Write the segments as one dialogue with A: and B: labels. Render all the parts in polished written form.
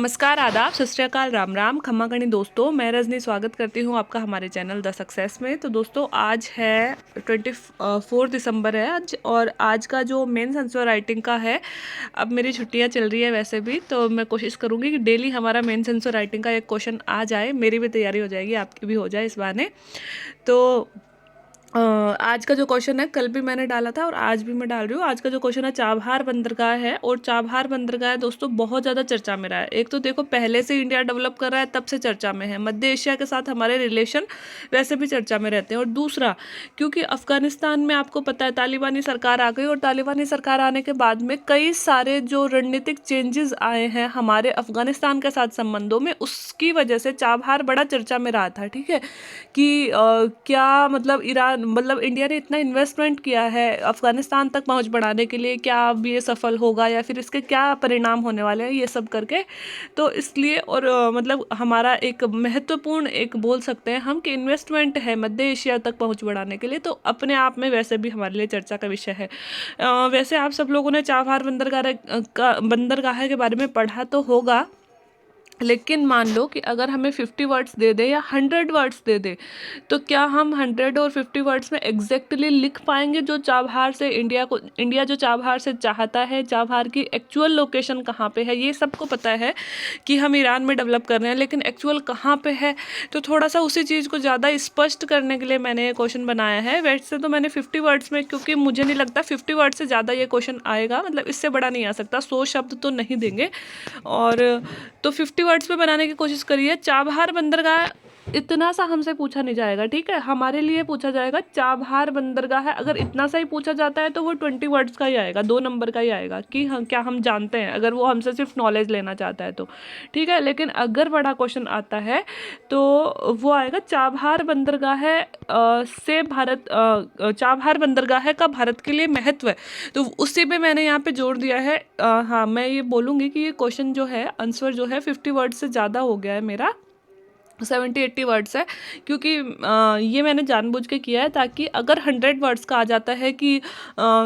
A: नमस्कार, आदाब, सत श्री अकाल, राम राम, खम्मा गणी दोस्तों। मैं रजनी स्वागत करती हूँ आपका हमारे चैनल द सक्सेस में। तो दोस्तों आज है 24 दिसंबर है आज, और आज का जो मेंस आंसर राइटिंग का है, अब मेरी छुट्टियाँ चल रही है वैसे भी, तो मैं कोशिश करूँगी कि डेली हमारा मेंस आंसर राइटिंग का एक क्वेश्चन आ जाए। मेरी भी तैयारी हो जाएगी, आपकी भी हो जाए इस बहाने। तो आज का जो क्वेश्चन है, कल भी मैंने डाला था और आज भी मैं डाल रही हूँ। आज का जो क्वेश्चन है चाबहार बंदरगाह है, और चाबहार बंदरगाह दोस्तों बहुत ज़्यादा चर्चा में रहा है। एक तो देखो, पहले से इंडिया डेवलप कर रहा है तब से चर्चा में है, मध्य एशिया के साथ हमारे रिलेशन वैसे भी चर्चा में रहते हैं। और दूसरा, क्योंकि अफगानिस्तान में आपको पता है तालिबानी सरकार आ गई, और तालिबानी सरकार आने के बाद में कई सारे जो रणनीतिक चेंजेस आए हैं हमारे अफगानिस्तान के साथ संबंधों में, उसकी वजह से चाबहार बड़ा चर्चा में रहा था। ठीक है, कि क्या मतलब इंडिया ने इतना इन्वेस्टमेंट किया है अफगानिस्तान तक पहुंच बढ़ाने के लिए, क्या अब ये सफल होगा या फिर इसके क्या परिणाम होने वाले हैं, ये सब करके। तो इसलिए, और मतलब हमारा एक महत्वपूर्ण एक बोल सकते हैं हम कि इन्वेस्टमेंट है मध्य एशिया तक पहुंच बढ़ाने के लिए, तो अपने आप में वैसे भी हमारे लिए चर्चा का विषय है। वैसे आप सब लोगों ने चाबहार बंदरगाह के बारे में पढ़ा तो होगा, लेकिन मान लो कि अगर हमें 50 वर्ड्स दे दे या 100 वर्ड्स दे दे, तो क्या हम 100 और 50 वर्ड्स में एग्जैक्टली लिख पाएंगे जो चाबहार से इंडिया जो चाबहार से चाहता है, चाबहार की एक्चुअल लोकेशन कहाँ पे है। ये सबको पता है कि हम ईरान में डेवलप कर रहे हैं, लेकिन एक्चुअल कहाँ पे है, तो थोड़ा सा उसी चीज़ को ज़्यादा स्पष्ट करने के लिए मैंने ये क्वेश्चन बनाया है। वैसे तो मैंने 50 वर्ड्स में, क्योंकि मुझे नहीं लगता 50 वर्ड से ज़्यादा ये क्वेश्चन आएगा, मतलब इससे बड़ा नहीं आ सकता, 100 शब्द तो नहीं देंगे। और तो 50 वर्ड्स पे बनाने की कोशिश करिए। चाबहार बंदरगाह इतना सा हमसे पूछा नहीं जाएगा, ठीक है, हमारे लिए पूछा जाएगा चाबहार बंदरगाह है। अगर इतना सा ही पूछा जाता है तो वो 20 वर्ड्स का ही आएगा, 2 नंबर का ही आएगा कि हम क्या हम जानते हैं, अगर वो हमसे सिर्फ नॉलेज लेना चाहता है तो ठीक है। लेकिन अगर बड़ा क्वेश्चन आता है तो वो आएगा चाबहार बंदरगाह है से भारत चाबहार बंदरगाह का भारत के लिए महत्व है, तो उसी पे मैंने यहाँ पे जोड़ दिया है। हाँ, मैं ये बोलूँगी कि ये क्वेश्चन जो है, आंसर जो है 50 वर्ड से ज़्यादा हो गया है मेरा, 70-80 वर्ड्स है, क्योंकि ये मैंने जानबूझ के किया है ताकि अगर 100 वर्ड्स का आ जाता है कि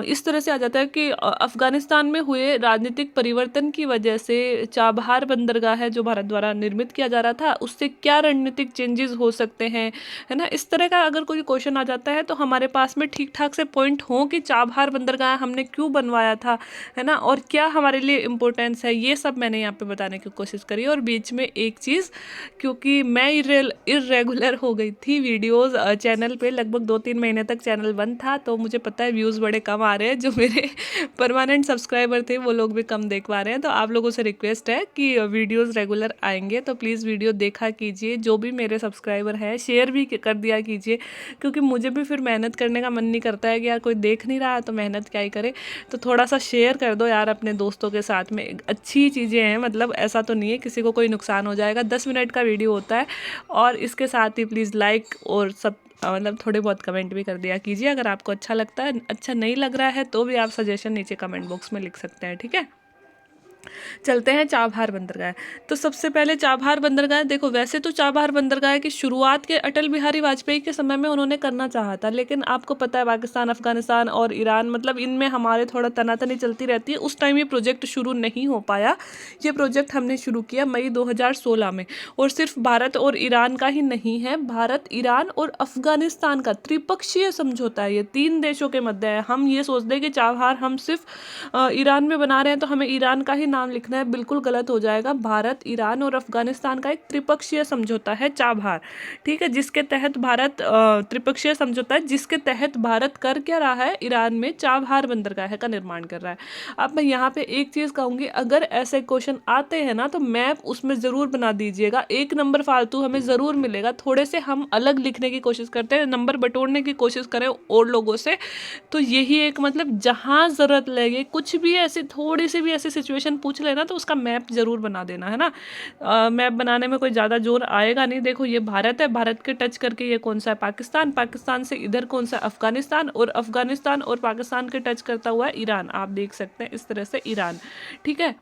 A: इस तरह से आ जाता है कि अफ़गानिस्तान में हुए राजनीतिक परिवर्तन की वजह से चाबहार बंदरगाह है जो भारत द्वारा निर्मित किया जा रहा था, उससे क्या रणनीतिक चेंजेस हो सकते हैं, है ना। इस तरह का अगर कोई क्वेश्चन आ जाता है तो हमारे पास में ठीक ठाक से पॉइंट हो कि चाबहार बंदरगाह हमने क्यों बनवाया था, है ना, और क्या हमारे लिए इम्पोर्टेंस है, ये सब मैंने यहाँ पे बताने की कोशिश करी। और बीच में एक चीज़, क्योंकि मैं इरेगुलर हो गई थी वीडियोस चैनल पे, लगभग 2-3 महीने तक चैनल बंद था, तो मुझे पता है व्यूज़ बड़े कम आ रहे हैं, जो मेरे परमानेंट सब्सक्राइबर थे वो लोग भी कम देख पा रहे हैं। तो आप लोगों से रिक्वेस्ट है कि वीडियोस रेगुलर आएंगे तो प्लीज़ वीडियो देखा कीजिए, जो भी मेरे सब्सक्राइबर हैं शेयर भी कर दिया कीजिए, क्योंकि मुझे भी फिर मेहनत करने का मन नहीं करता है कि यार कोई देख नहीं रहा तो मेहनत क्या ही करे। तो थोड़ा सा शेयर कर दो यार अपने दोस्तों के साथ में, अच्छी चीज़ें हैं, मतलब ऐसा तो नहीं है किसी को कोई नुकसान हो जाएगा। 10 मिनट का वीडियो होता है, और इसके साथ ही प्लीज़ लाइक और सब मतलब थोड़े बहुत कमेंट भी कर दिया कीजिए अगर आपको अच्छा लगता है। अच्छा नहीं लग रहा है तो भी आप सजेशन नीचे कमेंट बॉक्स में लिख सकते हैं, ठीक है। चलते हैं चाबहार बंदरगाह। तो सबसे पहले चाबहार बंदरगाह देखो, वैसे तो चाबहार बंदरगाह की शुरुआत के अटल बिहारी वाजपेयी के समय में उन्होंने करना चाहा था, लेकिन आपको पता है पाकिस्तान, अफगानिस्तान और ईरान, मतलब इनमें हमारे थोड़ा तनातनी चलती रहती है, उस टाइम ये प्रोजेक्ट शुरू नहीं हो पाया। ये प्रोजेक्ट हमने शुरू किया मई 2016 में, और सिर्फ भारत और ईरान का ही नहीं है, भारत, ईरान और अफगानिस्तान का समझौता है, ये 3 देशों के मध्य है। हम ये सोचते हैं कि चाबहार हम सिर्फ ईरान में बना रहे हैं तो हमें ईरान का ही नाम लिखना है, बिल्कुल गलत हो जाएगा। भारत, ईरान और अफगानिस्तान का एक त्रिपक्षीय समझौता है चाबहार, ठीक है, जिसके तहत भारत त्रिपक्षीय समझौता है जिसके तहत भारत कर क्या रहा है, ईरान में चाबहार बंदरगाह का निर्माण कर रहा है। अब मैं यहाँ पे एक चीज़ कहूँगी, अगर ऐसे क्वेश्चन आते हैं ना तो मैप उसमें ज़रूर बना दीजिएगा, 1 नंबर फालतू हमें ज़रूर मिलेगा। थोड़े से हम अलग लिखने की कोशिश करते हैं, नंबर बटोरने की कोशिश करें और लोगों से, तो यही एक मतलब जहाँ ज़रूरत लगे कुछ भी ऐसी थोड़ी सी भी ऐसी सिचुएशन पूछ लेना तो उसका मैप ज़रूर बना देना, है ना। मैप बनाने में कोई ज़्यादा जोर आएगा नहीं। देखो ये भारत है, भारत के टच करके ये कौन सा है, पाकिस्तान, पाकिस्तान से इधर कौन सा अफगानिस्तान, और अफगानिस्तान और पाकिस्तान के टच करता हुआ ईरान, आप देख सकते हैं इस तरह से ईरान, ठीक है।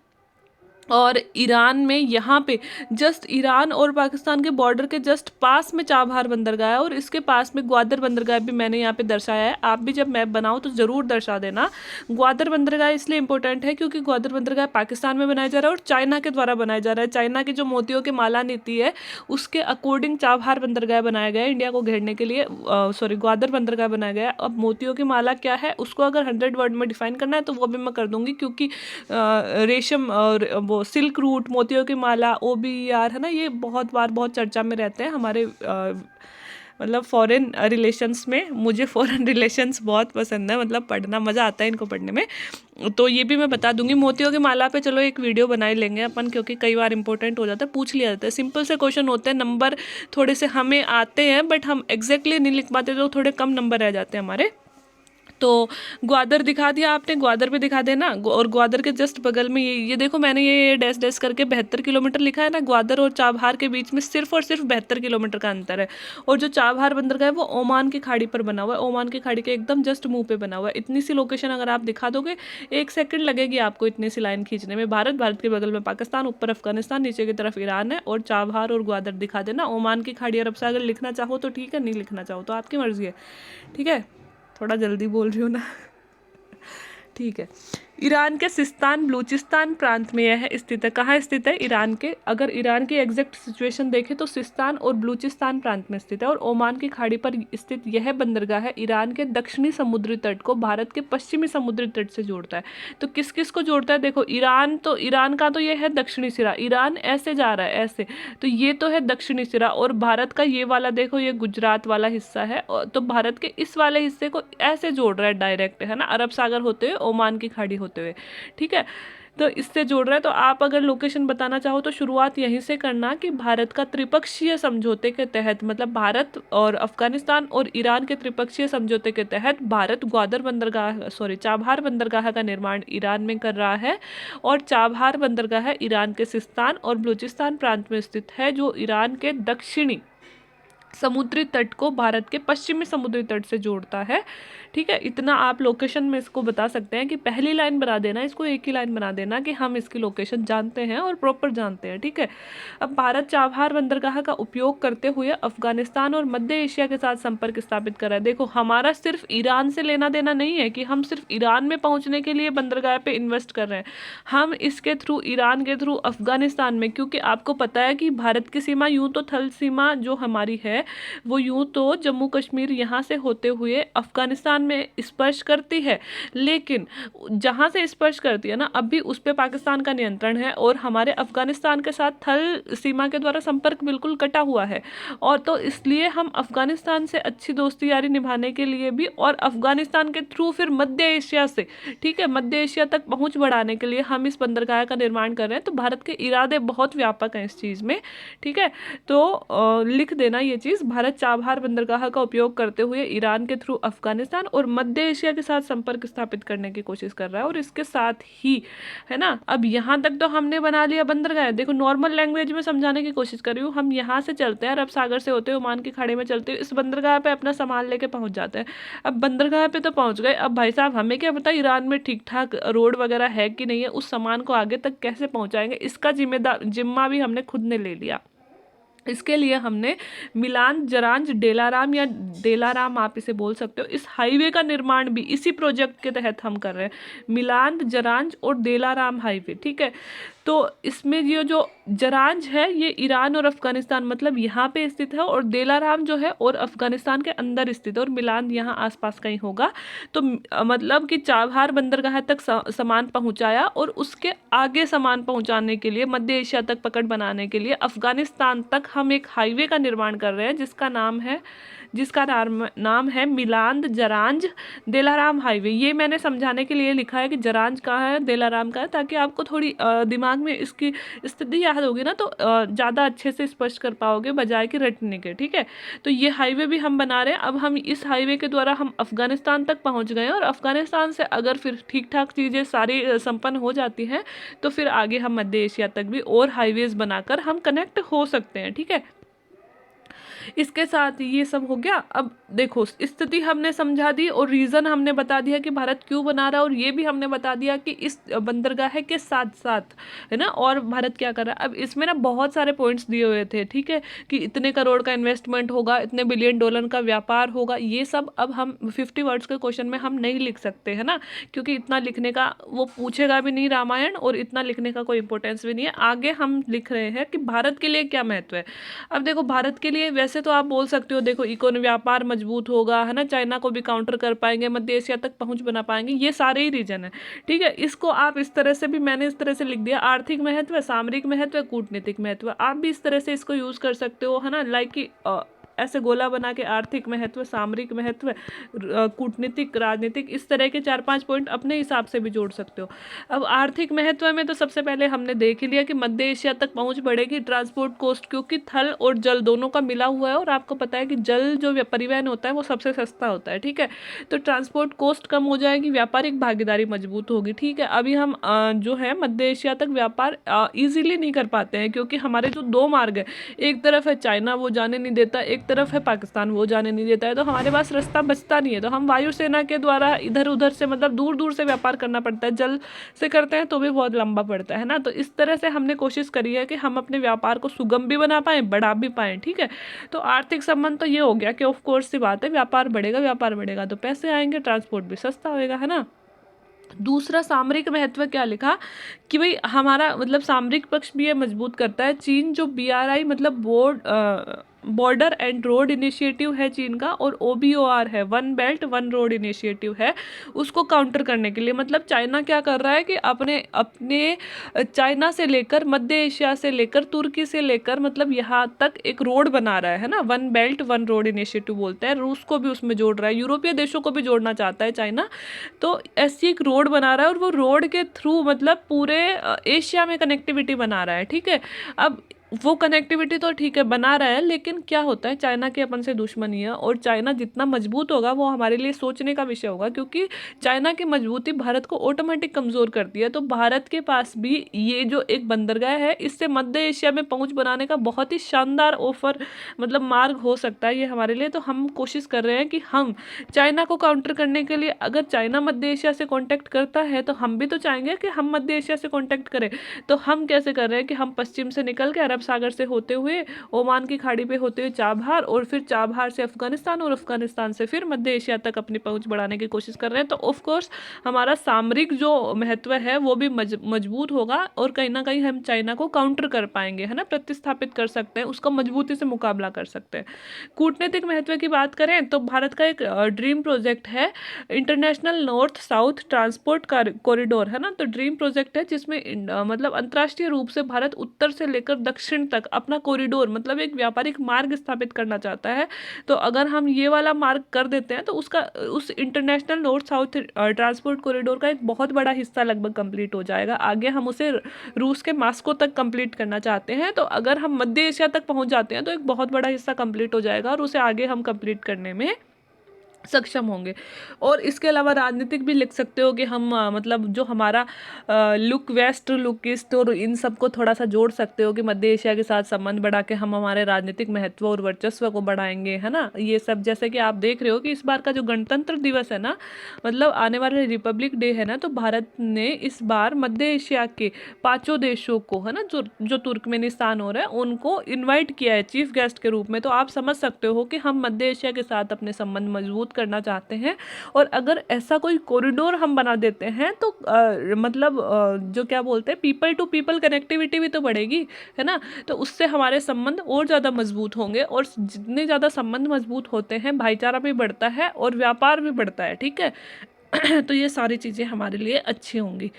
A: और ईरान में यहाँ पे जस्ट ईरान और पाकिस्तान के बॉर्डर के जस्ट पास में चाबहार बंदरगाह है, और इसके पास में ग्वादर बंदरगाह भी मैंने यहाँ पे दर्शाया है। आप भी जब मैप बनाओ तो ज़रूर दर्शा देना। ग्वादर बंदरगाह इसलिए इंपॉर्टेंट है क्योंकि ग्वादर बंदरगाह पाकिस्तान में बनाया जा रहा है और चाइना के द्वारा बनाया जा रहा है। चाइना की जो मोतियों की माला नीति है उसके अकॉर्डिंग चाबहार बंदरगाह बनाया गया है इंडिया को घेरने के लिए, सॉरी ग्वादर बंदरगाह बनाया गया है। अब मोतियों की माला क्या है उसको अगर 100 वर्ड में डिफाइन करना है तो वो भी मैं कर दूंगी, क्योंकि रेशम और वो सिल्क रूट, मोतियों की माला, OBER है ना, ये बहुत बार बहुत चर्चा में रहते हैं हमारे मतलब फॉरेन रिलेशंस में। मुझे फॉरेन रिलेशंस बहुत पसंद है, मतलब पढ़ना मज़ा आता है इनको पढ़ने में, तो ये भी मैं बता दूंगी। मोतियों की माला पे चलो एक वीडियो बना ही लेंगे अपन, क्योंकि कई बार इंपॉर्टेंट हो जाता है, पूछ लिया जाता है। सिंपल से क्वेश्चन होते हैं, नंबर थोड़े से हमें आते हैं बट हम एग्जैक्टली नहीं लिख पाते तो थोड़े कम नंबर रह जाते हैं हमारे। तो ग्वादर दिखा दिया आपने, ग्वादर पे दिखा देना। और ग्वादर के जस्ट बगल में ये देखो मैंने ये डैश डैश करके 72 किलोमीटर लिखा है ना। ग्वादर और चाबहार के बीच में सिर्फ और सिर्फ 72 किलोमीटर का अंतर है। और जो चाबहार बंदरगाह है वो ओमान की खाड़ी पर बना हुआ है, ओमान की खाड़ी के एकदम जस्ट मुंह पे बना हुआ है। इतनी सी लोकेशन अगर आप दिखा दोगे 1 सेकंड लगेगी आपको इतनी सी लाइन खींचने में। भारत, भारत के बगल में पाकिस्तान, ऊपर अफगानिस्तान, नीचे की तरफ ईरान है, और चाबहार और ग्वादर दिखा देना। ओमान की खाड़ी, अरब सागर लिखना चाहो तो ठीक है, नहीं लिखना चाहो तो आपकी मर्जी है, ठीक है। थोड़ा जल्दी बोल रही हूँ ना ठीक है। ईरान के सिस्तान बलूचिस्तान प्रांत में यह स्थित है। कहाँ स्थित है? ईरान के, अगर ईरान की एग्जैक्ट सिचुएशन देखें तो सिस्तान और बलूचिस्तान प्रांत में स्थित है। और ओमान की खाड़ी पर स्थित यह बंदरगाह है ईरान के दक्षिणी समुद्री तट को भारत के पश्चिमी समुद्री तट से जोड़ता है। तो किस किस को जोड़ता है? देखो ईरान, तो ईरान का तो ये है दक्षिणी सिरा, ईरान ऐसे जा रहा है ऐसे, तो ये तो है दक्षिणी सिरा। और भारत का ये वाला देखो, ये गुजरात वाला हिस्सा है, तो भारत के इस वाले हिस्से को ऐसे जोड़ रहा है डायरेक्ट, है ना, अरब सागर होते हुए, ओमान की खाड़ी होते हुए, ठीक है। तो इससे जोड़ रहा है। तो आप अगर लोकेशन बताना चाहो तो शुरुआत यहीं से करना कि भारत का त्रिपक्षीय समझौते के तहत, मतलब भारत और अफगानिस्तान और ईरान के त्रिपक्षीय समझौते के तहत भारत ग्वादर बंदरगाह, सॉरी चाबहार बंदरगाह का निर्माण ईरान में कर रहा है। और चाबहार बंदरगाह ईरान के सिस्तान और बलूचिस्तान प्रांत में स्थित है, जो ईरान के दक्षिणी समुद्री तट को भारत के पश्चिमी समुद्री तट से जोड़ता है, ठीक है। इतना आप लोकेशन में इसको बता सकते हैं कि पहली लाइन बना देना, इसको एक ही लाइन बना देना कि हम इसकी लोकेशन जानते हैं और प्रॉपर जानते हैं, ठीक है। अब भारत चाबहार बंदरगाह का उपयोग करते हुए अफगानिस्तान और मध्य एशिया के साथ संपर्क स्थापित कर रहा है। देखो हमारा सिर्फ ईरान से लेना देना नहीं है कि हम सिर्फ ईरान में पहुंचने के लिए बंदरगाह पे इन्वेस्ट कर रहे हैं, हम इसके थ्रू, ईरान के थ्रू अफगानिस्तान में, क्योंकि आपको पता है कि भारत की सीमा यूं तो थल सीमा जो हमारी है वो यूं तो जम्मू कश्मीर यहाँ से होते हुए अफगानिस्तान में स्पर्श करती है, लेकिन जहाँ से स्पर्श करती है ना, अभी उस पर पाकिस्तान का नियंत्रण है और हमारे अफगानिस्तान के साथ थल सीमा के द्वारा संपर्क बिल्कुल कटा हुआ है। और तो इसलिए हम अफगानिस्तान से अच्छी दोस्ती यारी निभाने के लिए भी, और अफगानिस्तान के थ्रू फिर मध्य एशिया से, ठीक है, मध्य एशिया तक पहुँच बढ़ाने के लिए हम इस बंदरगाह का निर्माण कर रहे हैं। तो भारत के इरादे बहुत व्यापक हैं इस चीज़ में, ठीक है। तो लिख देना ये चीज़, भारत चाबहार बंदरगाह का उपयोग करते हुए ईरान के थ्रू अफगानिस्तान और मध्य एशिया के साथ संपर्क स्थापित करने की कोशिश कर रहा है। और इसके साथ ही, है ना, अब यहाँ तक तो हमने बना लिया बंदरगाह। देखो नॉर्मल लैंग्वेज में समझाने की कोशिश कर रही हूँ। हम यहाँ से चलते हैं, अरब सागर से होते हुए ओमान की खाड़ी में चलते हुए इस बंदरगाह पे अपना सामान लेके पहुँच जाते हैं। अब बंदरगाह पे तो पहुँच गए, अब भाई साहब हमें क्या पता ईरान में ठीक ठाक रोड वगैरह है कि नहीं है, उस सामान को आगे तक कैसे पहुँचाएंगे, इसका जिम्मा भी हमने खुद ने ले लिया। इसके लिए हमने मिलान जरांज डेलाराम, या डेलाराम आप इसे बोल सकते हो, इस हाईवे का निर्माण भी इसी प्रोजेक्ट के तहत हम कर रहे हैं, मिलान जरांज और डेलाराम हाईवे, ठीक है। तो इसमें ये जो जरांज है ये ईरान और अफगानिस्तान मतलब यहाँ पे स्थित है, और डेलाराम जो है और अफगानिस्तान के अंदर स्थित है, और मिलान यहाँ आसपास कहीं होगा। तो मतलब कि चाबहार बंदरगाह तक सामान पहुँचाया, और उसके आगे सामान पहुँचाने के लिए, मध्य एशिया तक पकड़ बनाने के लिए अफगानिस्तान तक हम एक हाईवे का निर्माण कर रहे हैं, जिसका नाम है मिलान जरांज डेलाराम हाईवे। ये मैंने समझाने के लिए लिखा है कि जरांज कहाँ है, डेलाराम कहाँ है, ताकि आपको थोड़ी दिमाग में इसकी स्थिति याद होगी ना, तो ज़्यादा अच्छे से स्पष्ट कर पाओगे बजाय कि रटने के, ठीक है। तो ये हाईवे भी हम बना रहे हैं। अब हम इस हाईवे के द्वारा हम अफगानिस्तान तक पहुँच गए हैं, और अफगानिस्तान से अगर फिर ठीक ठाक चीज़ें सारी संपन्न हो जाती हैं तो फिर आगे हम मध्य एशिया तक भी और हाईवेज़ बनाकर हम कनेक्ट हो सकते हैं, ठीक है। इसके साथ ये सब हो गया। अब देखो स्थिति हमने समझा दी और रीज़न हमने बता दिया कि भारत क्यों बना रहा है, और ये भी हमने बता दिया कि इस बंदरगाह के साथ साथ, है ना, और भारत क्या कर रहा है। अब इसमें ना बहुत सारे पॉइंट्स दिए हुए थे, ठीक है, कि इतने करोड़ का इन्वेस्टमेंट होगा, इतने बिलियन डॉलर का व्यापार होगा, ये सब अब हम 50 वर्ड्स के क्वेश्चन में हम नहीं लिख सकते, है ना, क्योंकि इतना लिखने का वो पूछेगा भी नहीं रामायण, और इतना लिखने का कोई इंपॉर्टेंस भी नहीं है। आगे हम लिख रहे हैं कि भारत के लिए क्या महत्व है। अब देखो भारत के लिए वैसे तो आप बोल सकते हो, देखो इकोनॉमी व्यापार मजबूत होगा, है ना, चाइना को भी काउंटर कर पाएंगे, मध्य एशिया तक पहुंच बना पाएंगे, ये सारे ही रीजन है, ठीक है। इसको आप इस तरह से भी, मैंने इस तरह से लिख दिया, आर्थिक महत्व, सामरिक महत्व, कूटनीतिक महत्व, आप भी इस तरह से इसको यूज कर सकते हो, है ना, लाइक कि ऐसे गोला बना के आर्थिक महत्व, सामरिक महत्व, कूटनीतिक, राजनीतिक, इस तरह के 4-5 पॉइंट अपने हिसाब से भी जोड़ सकते हो। अब आर्थिक महत्व में तो सबसे पहले हमने देख ही लिया कि मध्य एशिया तक पहुंच बढ़ेगी, ट्रांसपोर्ट कॉस्ट, क्योंकि थल और जल दोनों का मिला हुआ है, और आपको पता है कि जल जो परिवहन होता है वो सबसे सस्ता होता है, ठीक है, तो ट्रांसपोर्ट कॉस्ट कम हो जाएगी, व्यापारिक भागीदारी मजबूत होगी, ठीक है। अभी हम जो है मध्य एशिया तक व्यापार ईजिली नहीं कर पाते हैं, क्योंकि हमारे जो दो मार्ग है, एक तरफ है चाइना, वो जाने नहीं देता, एक तरफ है पाकिस्तान, वो जाने नहीं देता है, तो हमारे पास रास्ता बचता नहीं है, तो हम वायुसेना के द्वारा इधर उधर से, मतलब दूर दूर से व्यापार करना पड़ता है, जल से करते हैं तो भी बहुत लंबा पड़ता है ना। तो इस तरह से हमने कोशिश करी है कि हम अपने व्यापार को सुगम भी बना पाएँ, बढ़ा भी पाएँ, ठीक है। तो आर्थिक संबंध तो ये हो गया कि ऑफ कोर्स सी बात है, व्यापार बढ़ेगा, व्यापार बढ़ेगा तो पैसे आएंगे, ट्रांसपोर्ट भी सस्ता होएगा, है ना। दूसरा सामरिक महत्व क्या लिखा कि भाई हमारा मतलब सामरिक पक्ष भी ये मजबूत करता है। चीन जो BRI मतलब बॉर्डर एंड रोड इनिशिएटिव है चीन का, और OBOR है, one belt one road initiative है, उसको काउंटर करने के लिए, मतलब चाइना क्या कर रहा है कि अपने अपने चाइना से लेकर, मध्य एशिया से लेकर, तुर्की से लेकर, मतलब यहाँ तक एक रोड बना रहा है ना, one belt one road initiative बोलते हैं। रूस को भी उसमें जोड़ रहा है, यूरोपीय देशों को भी जोड़ना चाहता है चाइना, तो ऐसी एक रोड बना रहा है, और वो रोड के थ्रू मतलब पूरे एशिया में कनेक्टिविटी बना रहा है, ठीक है। अब वो कनेक्टिविटी तो ठीक है बना रहा है, लेकिन क्या होता है, चाइना की अपन से दुश्मनी है, और चाइना जितना मजबूत होगा वो हमारे लिए सोचने का विषय होगा, क्योंकि चाइना की मजबूती भारत को ऑटोमेटिक कमज़ोर करती है। तो भारत के पास भी ये जो एक बंदरगाह है, इससे मध्य एशिया में पहुंच बनाने का बहुत ही शानदार ऑफर, मतलब मार्ग हो सकता है ये हमारे लिए। तो हम कोशिश कर रहे हैं कि हम चाइना को काउंटर करने के लिए, अगर चाइना मध्य एशिया से कॉन्टैक्ट करता है तो हम भी तो चाहेंगे कि हम मध्य एशिया से कॉन्टैक्ट करें। तो हम कैसे कर रहे हैं कि हम पश्चिम से निकल के अरब सागर से होते हुए, ओमान की खाड़ी पे होते हुए चाबहार, और फिर चाबहार से अफगानिस्तान, और अफगानिस्तान से फिर मध्य एशिया तक अपनी पहुंच बढ़ाने की कोशिश कर रहे हैं। तो ऑफ कोर्स हमारा सामरिक जो महत्व है वो भी मजबूत होगा, और कहीं ना कहीं हम चाइना को काउंटर कर पाएंगे, है ना, प्रतिस्थापित कर सकते हैं, उसका मजबूती से मुकाबला कर सकते हैं। कूटनीतिक महत्व की बात करें तो भारत का एक ड्रीम प्रोजेक्ट है, international north south transport corridor, है ना। तो ड्रीम प्रोजेक्ट है जिसमें मतलब अंतर्राष्ट्रीय रूप से भारत उत्तर से लेकर दक्षिण तक अपना कॉरिडोर, मतलब एक व्यापारिक मार्ग स्थापित करना चाहता है। तो अगर हम ये वाला मार्ग कर देते हैं तो उसका, उस international north south transport corridor का एक बहुत बड़ा हिस्सा लगभग कंप्लीट हो जाएगा। आगे हम उसे रूस के मास्को तक कंप्लीट करना चाहते हैं, तो अगर हम मध्य एशिया तक पहुंच जाते हैं तो एक बहुत बड़ा हिस्सा कंप्लीट हो जाएगा, और उसे आगे हम कंप्लीट करने में सक्षम होंगे। और इसके अलावा राजनीतिक भी लिख सकते हो कि हम मतलब जो हमारा लुक वेस्ट, लुक ईस्ट, और इन सबको थोड़ा सा जोड़ सकते हो कि मध्य एशिया के साथ संबंध बढ़ा के हम हमारे राजनीतिक महत्व और वर्चस्व को बढ़ाएंगे, है ना। ये सब जैसे कि आप देख रहे हो कि इस बार का जो गणतंत्र दिवस है ना, मतलब आने वाले रिपब्लिक डे है ना, तो भारत ने इस बार मध्य एशिया के 5 देशों को, है ना, जो तुर्कमेनिस्तान हो रहा है, उनको इन्वाइट किया है चीफ गेस्ट के रूप में। तो आप समझ सकते हो कि हम मध्य एशिया के साथ अपने संबंध मजबूत करना चाहते हैं, और अगर ऐसा कोई कॉरिडोर हम बना देते हैं तो मतलब जो क्या बोलते हैं, पीपल टू पीपल कनेक्टिविटी भी तो बढ़ेगी, है ना। तो उससे हमारे संबंध और ज़्यादा मजबूत होंगे, और जितने ज़्यादा संबंध मजबूत होते हैं भाईचारा भी बढ़ता है और व्यापार भी बढ़ता है, ठीक है। तो ये सारी चीज़ें हमारे लिए अच्छी होंगी।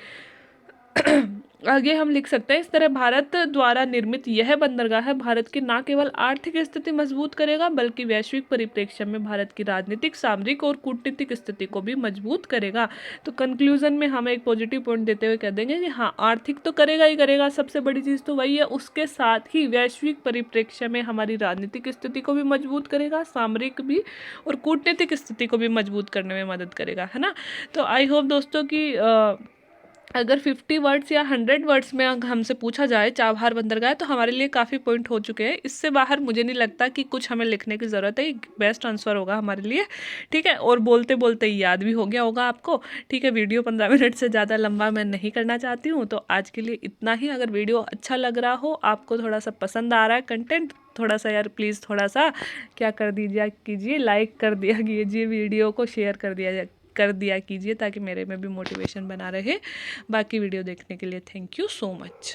A: आगे हम लिख सकते हैं, इस तरह भारत द्वारा निर्मित यह बंदरगाह भारत की न केवल आर्थिक स्थिति मजबूत करेगा, बल्कि वैश्विक परिप्रेक्ष्य में भारत की राजनीतिक, सामरिक और कूटनीतिक स्थिति को भी मजबूत करेगा। तो कंक्लूजन में हम एक पॉजिटिव पॉइंट देते हुए कह देंगे कि हाँ, आर्थिक तो करेगा ही करेगा, सबसे बड़ी चीज़ तो वही है, उसके साथ ही वैश्विक परिप्रेक्ष्य में हमारी राजनीतिक स्थिति को भी मजबूत करेगा, सामरिक भी और कूटनीतिक स्थिति को भी मजबूत करने में मदद करेगा, है ना। तो आई होप दोस्तों की अगर 50 वर्ड्स या 100 वर्ड्स में हमसे पूछा जाए चाबहार बंदरगाह, तो हमारे लिए काफ़ी पॉइंट हो चुके हैं। इससे बाहर मुझे नहीं लगता कि कुछ हमें लिखने की ज़रूरत है, बेस्ट आंसर होगा हमारे लिए। ठीक है, और बोलते बोलते याद भी हो गया होगा आपको। ठीक है, वीडियो 15 मिनट से ज़्यादा लंबा मैं नहीं करना चाहती हूँ, तो आज के लिए इतना ही। अगर वीडियो अच्छा लग रहा हो, आपको थोड़ा सा पसंद आ रहा है कंटेंट, थोड़ा सा यार प्लीज़ थोड़ा सा क्या कर दीजिए कीजिए, लाइक कर दिया कीजिए, वीडियो को शेयर कर दिया कीजिए, ताकि मेरे में भी मोटिवेशन बना रहे। बाकी वीडियो देखने के लिए थैंक यू सो मच।